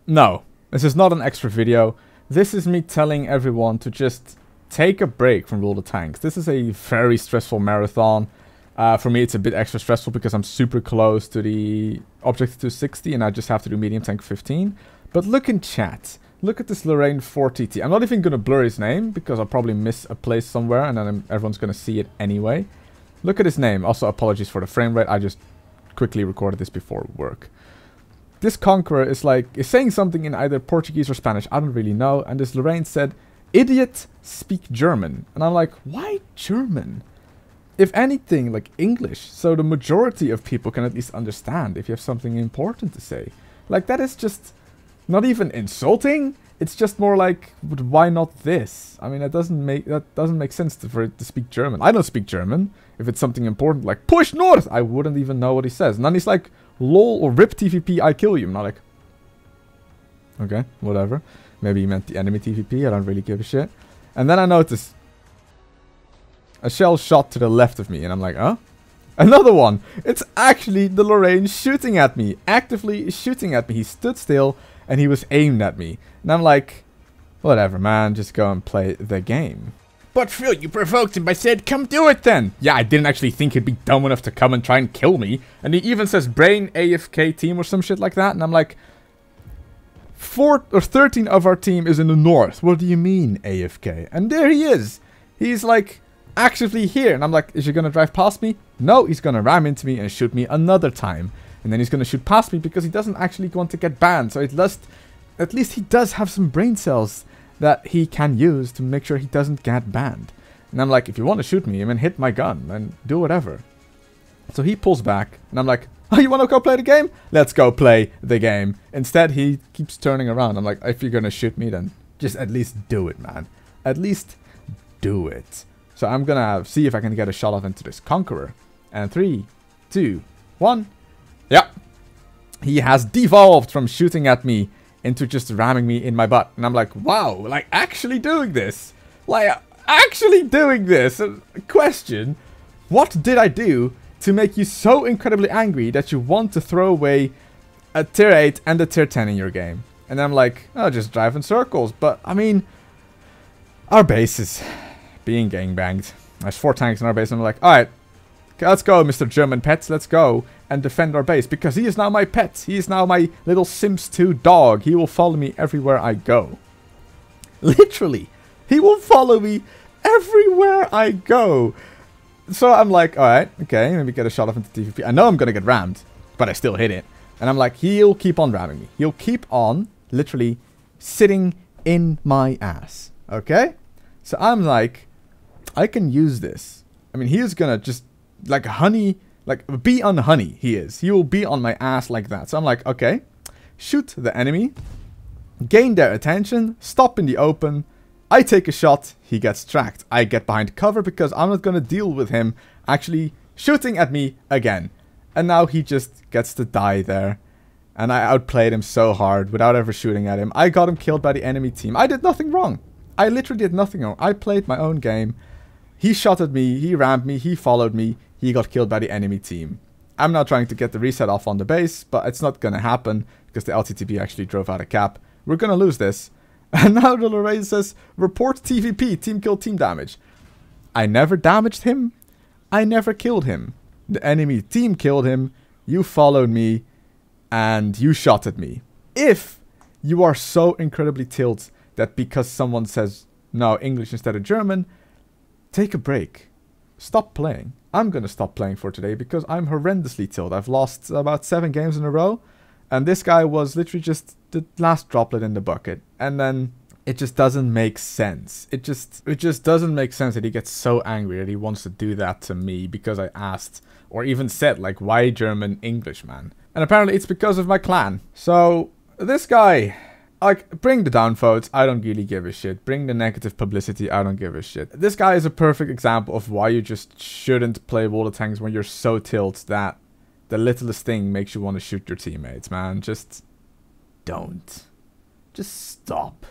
No, this is not an extra video. This is me telling everyone to just take a break from Rule the Tanks. This is a very stressful marathon. For me, it's a bit extra stressful because I'm super close to the Objective 260 and I just have to do Medium Tank 15. But look in chat. Look at this Lorraine 4TT. I'm not even going to blur his name because I'll probably miss a place somewhere and then everyone's going to see it anyway. Look at his name. Also, apologies for the frame rate. I just quickly recorded this before work. This Conqueror is saying something in either Portuguese or Spanish. I don't really know. And this Lorraine said, "Idiot, speak German." And I'm like, why German? If anything, like English. So the majority of people can at least understand if you have something important to say. Like, that is just not even insulting. It's just more like, why not this? I mean, that doesn't make sense for it to speak German. I don't speak German. If it's something important like push north, I wouldn't even know what he says. And then he's like, lol or rip TVP, I kill you. I'm not like, okay, whatever. Maybe he meant the enemy TVP. I don't really give a shit. And then I notice a shell shot to the left of me, and I'm like, huh? Another one. It's actually the Lorraine shooting at me, actively shooting at me. He stood still and he was aimed at me. And I'm like, whatever, man, just go and play the game. But Phil, you provoked him by saying, come do it then. Yeah, I didn't actually think he'd be dumb enough to come and try and kill me. And he even says brain AFK team or some shit like that. And I'm like, 13 of our team is in the north. What do you mean AFK? And there he is. He's like actively here. And I'm like, is he going to drive past me? No, he's going to ram into me and shoot me another time. And then he's going to shoot past me because he doesn't actually want to get banned. So at least he does have some brain cells that he can use to make sure he doesn't get banned. And I'm like, if you want to shoot me, I mean, hit my gun and do whatever. So he pulls back and I'm like, oh, you want to go play the game? Let's go play the game. Instead, he keeps turning around. I'm like, if you're going to shoot me, then just at least do it, man. At least do it. So I'm going to see if I can get a shot off into this Conqueror. And 3, 2, 1. Yeah. He has devolved from shooting at me into just ramming me in my butt. And I'm like, wow, like actually doing this. Like actually doing this. Question, what did I do to make you so incredibly angry that you want to throw away a tier 8 and a tier 10 in your game? And I'm like, oh, just drive in circles. But I mean, our base is being gangbanged. There's 4 tanks in our base and I'm like, alright, let's go, Mr. German Pets, let's go and defend our base, because he is now my pet. He is now my little Sims 2 dog. He will follow me everywhere I go. Literally, he will follow me everywhere I go. So I'm like, alright, okay, maybe get a shot off into TVP. I know I'm gonna get rammed, but I still hit it. And I'm like, he'll keep on ramming me. He'll keep on, literally, sitting in my ass. Okay? So I'm like, I can use this. I mean, he is gonna just, like honey, like bee on honey, he is. He will be on my ass like that. So I'm like, okay, shoot the enemy, gain their attention, stop in the open. I take a shot, he gets tracked. I get behind cover because I'm not going to deal with him actually shooting at me again. And now he just gets to die there. And I outplayed him so hard without ever shooting at him. I got him killed by the enemy team. I did nothing wrong. I literally did nothing wrong. I played my own game. He shot at me, he rammed me, he followed me. He got killed by the enemy team. I'm now trying to get the reset off on the base, but it's not going to happen because the LTTB actually drove out a cap. We're going to lose this. And now the Lorraine says, report TVP, team kill, team damage. I never damaged him. I never killed him. The enemy team killed him. You followed me and you shot at me. If you are so incredibly tilted that because someone says no English instead of German, take a break. Stop playing. I'm going to stop playing for today because I'm horrendously tilted. I've lost about 7 games in a row. And this guy was literally just the last droplet in the bucket. And then it just doesn't make sense. It just doesn't make sense that he gets so angry that he wants to do that to me because I asked or even said, like, why German English, man? And apparently it's because of my clan. So this guy, like, bring the downvotes, I don't really give a shit. Bring the negative publicity, I don't give a shit. This guy is a perfect example of why you just shouldn't play World of Tanks when you're so tilted that the littlest thing makes you want to shoot your teammates, man. Just don't. Just stop.